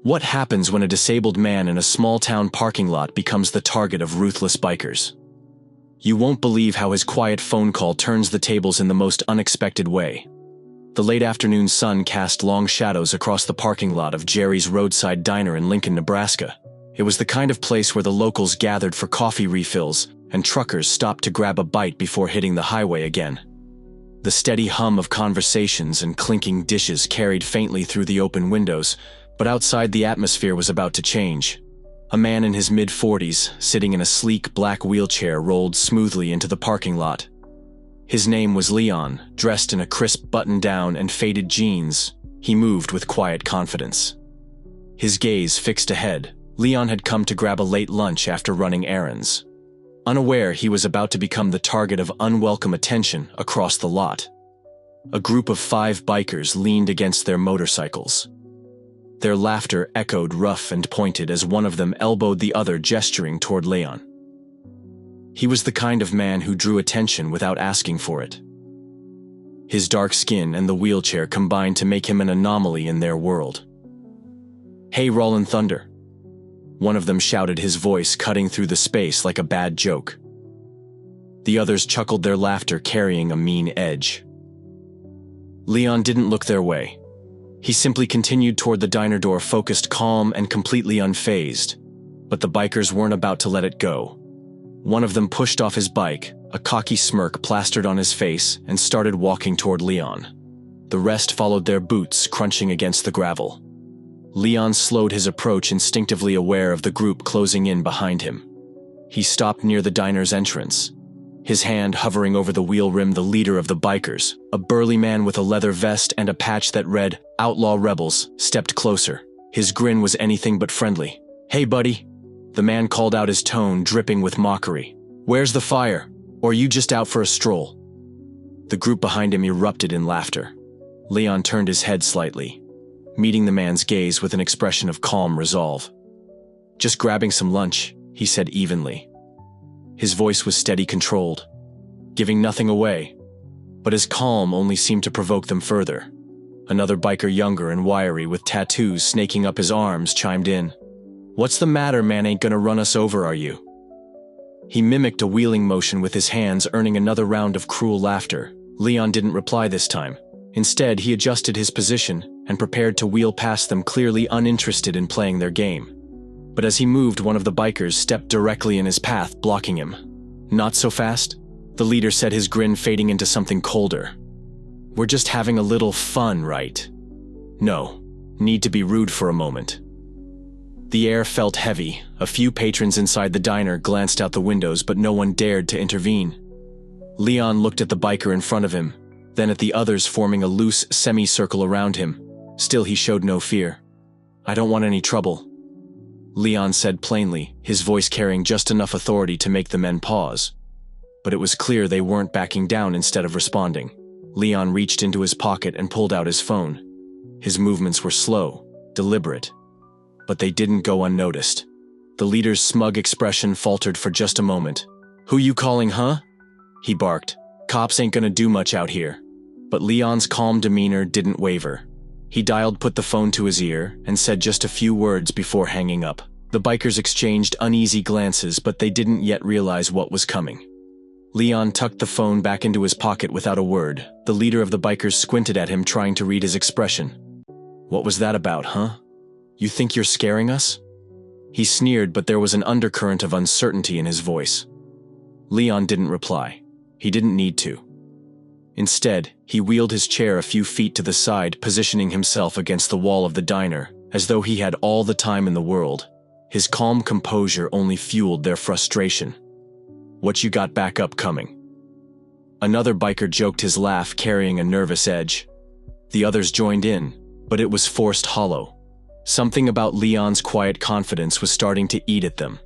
What happens when a disabled man in a small-town parking lot becomes the target of ruthless bikers? You won't believe how his quiet phone call turns the tables in the most unexpected way. The late afternoon sun cast long shadows across the parking lot of Jerry's roadside diner in Lincoln, Nebraska. It was the kind of place where the locals gathered for coffee refills and truckers stopped to grab a bite before hitting the highway again. The steady hum of conversations and clinking dishes carried faintly through the open windows, but outside the atmosphere was about to change. A man in his mid-40s, sitting in a sleek black wheelchair, rolled smoothly into the parking lot. His name was Leon. Dressed in a crisp button-down and faded jeans, he moved with quiet confidence. His gaze fixed ahead. Leon had come to grab a late lunch after running errands. Unaware he was about to become the target of unwelcome attention across the lot. A group of 5 bikers leaned against their motorcycles. Their laughter echoed rough and pointed as one of them elbowed the other, gesturing toward Leon. He was the kind of man who drew attention without asking for it. His dark skin and the wheelchair combined to make him an anomaly in their world. "Hey, Rollin' Thunder!" One of them shouted, his voice cutting through the space like a bad joke. The others chuckled, their laughter carrying a mean edge. Leon didn't look their way. He simply continued toward the diner door, focused, calm, and completely unfazed. But the bikers weren't about to let it go. One of them pushed off his bike, a cocky smirk plastered on his face, and started walking toward Leon. The rest followed, their boots crunching against the gravel. Leon slowed his approach, instinctively aware of the group closing in behind him. He stopped near the diner's entrance. His hand hovering over the wheel rim, the leader of the bikers, a burly man with a leather vest and a patch that read, "Outlaw Rebels," stepped closer. His grin was anything but friendly. "Hey, buddy," the man called out, his tone dripping with mockery. "Where's the fire? Or are you just out for a stroll?" The group behind him erupted in laughter. Leon turned his head slightly, meeting the man's gaze with an expression of calm resolve. "Just grabbing some lunch," he said evenly. His voice was steady, controlled, giving nothing away, but his calm only seemed to provoke them further. Another biker, younger and wiry, with tattoos snaking up his arms, chimed in. "What's the matter, man? Ain't gonna run us over, are you?" He mimicked a wheeling motion with his hands, earning another round of cruel laughter. Leon didn't reply this time. Instead, he adjusted his position and prepared to wheel past them, clearly uninterested in playing their game. But as he moved, one of the bikers stepped directly in his path, blocking him. "Not so fast," the leader said, his grin fading into something colder. "We're just having a little fun, right? No need to be rude for a moment." The air felt heavy. A few patrons inside the diner glanced out the windows, but no one dared to intervene. Leon looked at the biker in front of him, then at the others forming a loose semicircle around him. Still, he showed no fear. "I don't want any trouble," Leon said plainly, his voice carrying just enough authority to make the men pause. But it was clear they weren't backing down. Instead of responding, Leon reached into his pocket and pulled out his phone. His movements were slow, deliberate, but they didn't go unnoticed. The leader's smug expression faltered for just a moment. "Who you calling, huh?" he barked. "Cops ain't gonna do much out here." But Leon's calm demeanor didn't waver. He put the phone to his ear, and said just a few words before hanging up. The bikers exchanged uneasy glances, but they didn't yet realize what was coming. Leon tucked the phone back into his pocket without a word. The leader of the bikers squinted at him, trying to read his expression. "What was that about, huh? You think you're scaring us?" He sneered, but there was an undercurrent of uncertainty in his voice. Leon didn't reply. He didn't need to. Instead, he wheeled his chair a few feet to the side, positioning himself against the wall of the diner, as though he had all the time in the world. His calm composure only fueled their frustration. "What you got back up coming?" Another biker joked, his laugh carrying a nervous edge. The others joined in, but it was forced, hollow. Something about Leon's quiet confidence was starting to eat at them.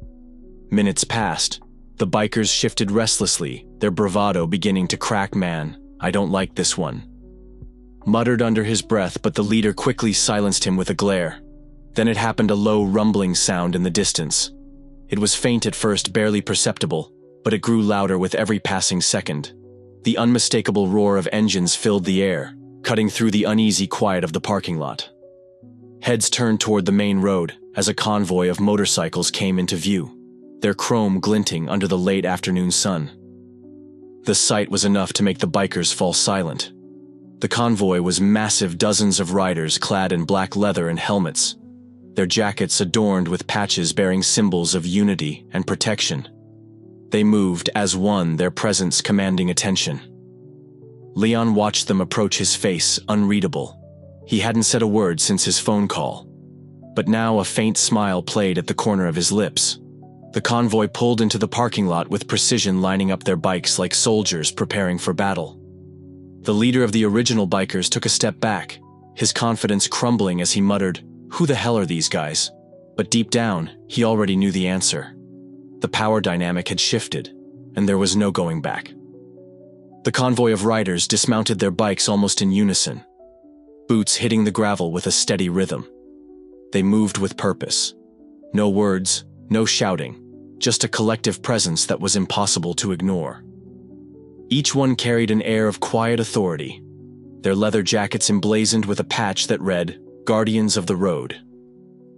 Minutes passed. The bikers shifted restlessly, their bravado beginning to crack. "Man, I don't like this one," muttered under his breath, but the leader quickly silenced him with a glare. Then it happened, a low rumbling sound in the distance. It was faint at first, barely perceptible, but it grew louder with every passing second. The unmistakable roar of engines filled the air, cutting through the uneasy quiet of the parking lot. Heads turned toward the main road as a convoy of motorcycles came into view, their chrome glinting under the late afternoon sun. The sight was enough to make the bikers fall silent. The convoy was massive, dozens of riders clad in black leather and helmets, their jackets adorned with patches bearing symbols of unity and protection. They moved as one, their presence commanding attention. Leon watched them approach, his face unreadable. He hadn't said a word since his phone call, but now a faint smile played at the corner of his lips. The convoy pulled into the parking lot with precision, lining up their bikes like soldiers preparing for battle. The leader of the original bikers took a step back, his confidence crumbling as he muttered, "Who the hell are these guys?" But deep down, he already knew the answer. The power dynamic had shifted, and there was no going back. The convoy of riders dismounted their bikes almost in unison, boots hitting the gravel with a steady rhythm. They moved with purpose. No words, no shouting, just a collective presence that was impossible to ignore. Each one carried an air of quiet authority, their leather jackets emblazoned with a patch that read, "Guardians of the Road."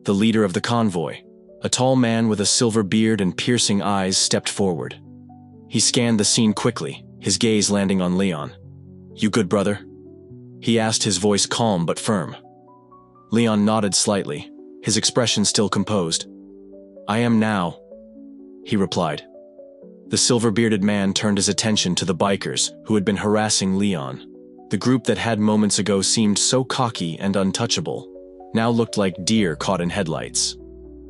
The leader of the convoy, a tall man with a silver beard and piercing eyes, stepped forward. He scanned the scene quickly, his gaze landing on Leon. "You good, brother?" he asked, his voice calm but firm. Leon nodded slightly, his expression still composed. "I am now," he replied. The silver-bearded man turned his attention to the bikers who had been harassing Leon. The group that had moments ago seemed so cocky and untouchable now looked like deer caught in headlights.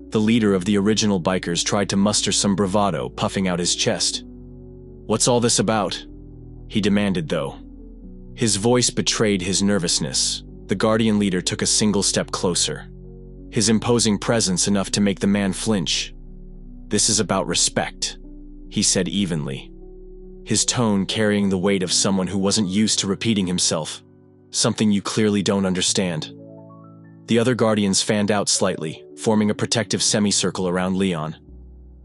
The leader of the original bikers tried to muster some bravado, puffing out his chest. "What's all this about?" he demanded, though. His voice betrayed his nervousness. The Guardian leader took a single step closer, his imposing presence enough to make the man flinch. "This is about respect," he said evenly, his tone carrying the weight of someone who wasn't used to repeating himself. "Something you clearly don't understand." The other Guardians fanned out slightly, forming a protective semicircle around Leon.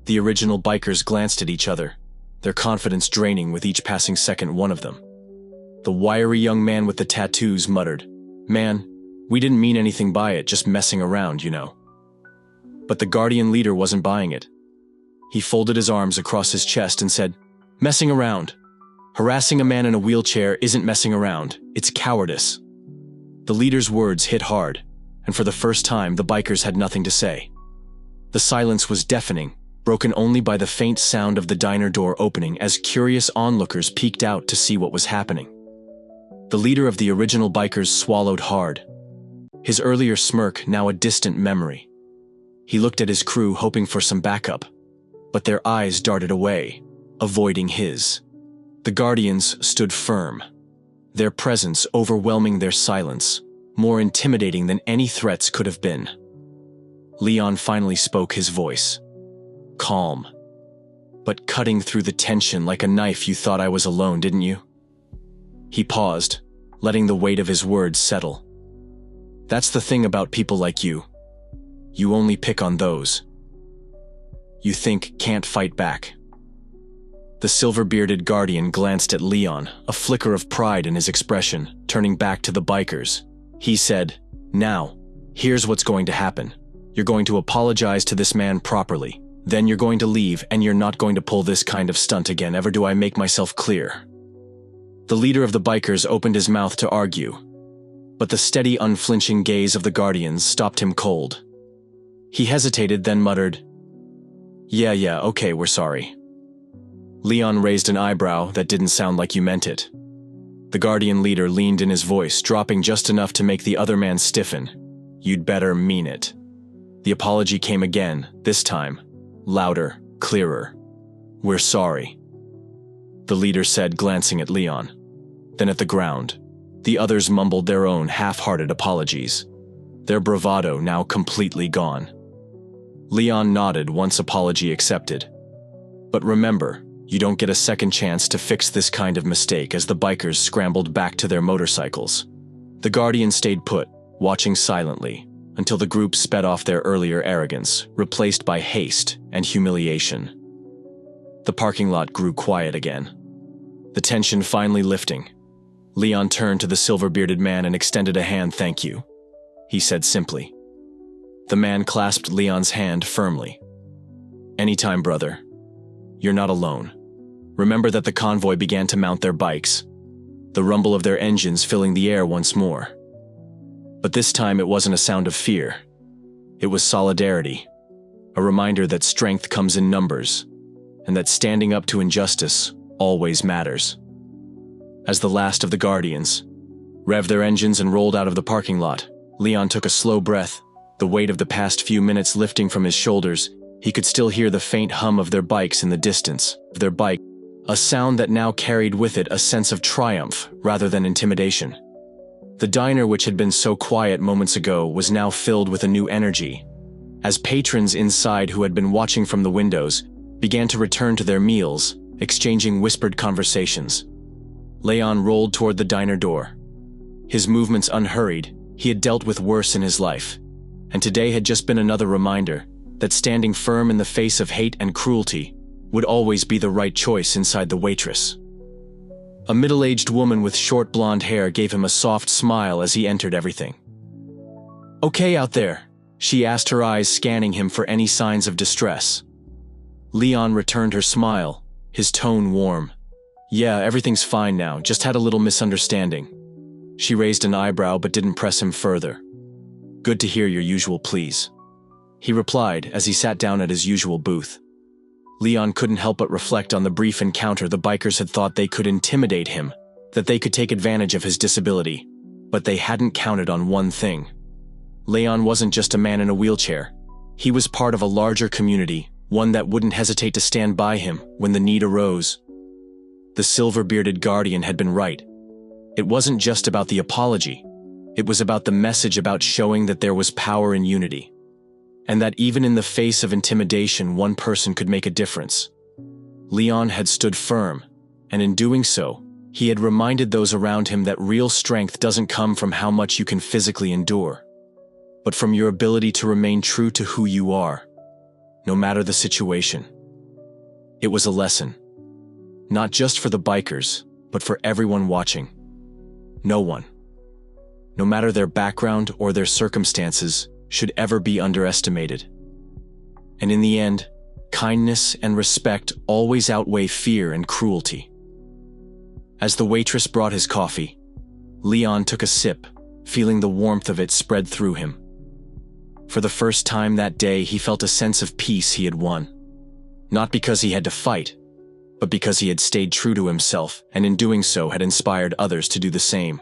The original bikers glanced at each other, their confidence draining with each passing second one of them. The wiry young man with the tattoos muttered, "Man, we didn't mean anything by it, just messing around, you know." But the Guardian leader wasn't buying it. He folded his arms across his chest and said, "Messing around? Harassing a man in a wheelchair isn't messing around, it's cowardice." The leader's words hit hard, and for the first time the bikers had nothing to say. The silence was deafening, broken only by the faint sound of the diner door opening as curious onlookers peeked out to see what was happening. The leader of the original bikers swallowed hard, his earlier smirk now a distant memory. He looked at his crew, hoping for some backup, but their eyes darted away, avoiding his. The Guardians stood firm, their presence overwhelming their silence, more intimidating than any threats could have been. Leon finally spoke, his voice calm, but cutting through the tension like a knife. "You thought I was alone, didn't you?" He paused, letting the weight of his words settle. "That's the thing about people like you. You only pick on those you think can't fight back." The silver-bearded Guardian glanced at Leon, a flicker of pride in his expression, turning back to the bikers. He said, "Now, here's what's going to happen. You're going to apologize to this man properly. Then you're going to leave, and you're not going to pull this kind of stunt again, ever. Do I make myself clear?" The leader of the bikers opened his mouth to argue, but the steady, unflinching gaze of the Guardians stopped him cold. He hesitated, then muttered, Yeah, okay, we're sorry." Leon raised an eyebrow. "That didn't sound like you meant it." The Guardian leader leaned in, his voice dropping just enough to make the other man stiffen. "You'd better mean it." The apology came again, this time louder, clearer. "We're sorry," the leader said, glancing at Leon, then at the ground. The others mumbled their own half-hearted apologies, their bravado now completely gone. Leon nodded once apology accepted. "But remember, you don't get a second chance to fix this kind of mistake," as the bikers scrambled back to their motorcycles. The Guardian stayed put, watching silently, until the group sped off, their earlier arrogance replaced by haste and humiliation. The parking lot grew quiet again, the tension finally lifting. Leon turned to the silver-bearded man and extended a hand. "Thank you," he said simply. The man clasped Leon's hand firmly. "Anytime, brother. You're not alone." Remember that the convoy began to mount their bikes, the rumble of their engines filling the air once more. But this time it wasn't a sound of fear. It was solidarity, a reminder that strength comes in numbers, and that standing up to injustice always matters. As the last of the Guardians revved their engines and rolled out of the parking lot, Leon took a slow breath, the weight of the past few minutes lifting from his shoulders. He could still hear the faint hum of their bikes in the distance, a sound that now carried with it a sense of triumph rather than intimidation. The diner, which had been so quiet moments ago, was now filled with a new energy, as patrons inside who had been watching from the windows began to return to their meals, exchanging whispered conversations. Leon rolled toward the diner door. His movements unhurried. He had dealt with worse in his life, and today had just been another reminder that standing firm in the face of hate and cruelty would always be the right choice inside the waitress. A middle-aged woman with short blonde hair gave him a soft smile as he entered everything. "Okay out there?" she asked, her eyes scanning him for any signs of distress. Leon returned her smile, his tone warm. "Yeah, everything's fine now, just had a little misunderstanding." She raised an eyebrow but didn't press him further. "Good to hear your usual please," he replied as he sat down at his usual booth. Leon couldn't help but reflect on the brief encounter. The bikers had thought they could intimidate him, that they could take advantage of his disability, but they hadn't counted on one thing. Leon wasn't just a man in a wheelchair. He was part of a larger community, one that wouldn't hesitate to stand by him when the need arose. The silver-bearded Guardian had been right. It wasn't just about the apology. It was about the message, about showing that there was power in unity, and that even in the face of intimidation, one person could make a difference. Leon had stood firm, and in doing so, he had reminded those around him that real strength doesn't come from how much you can physically endure, but from your ability to remain true to who you are, no matter the situation. It was a lesson, not just for the bikers, but for everyone watching. No one, no matter their background or their circumstances, should ever be underestimated. And in the end, kindness and respect always outweigh fear and cruelty. As the waitress brought his coffee, Leon took a sip, feeling the warmth of it spread through him. For the first time that day, he felt a sense of peace he had won. Not because he had to fight, but because he had stayed true to himself, and in doing so had inspired others to do the same.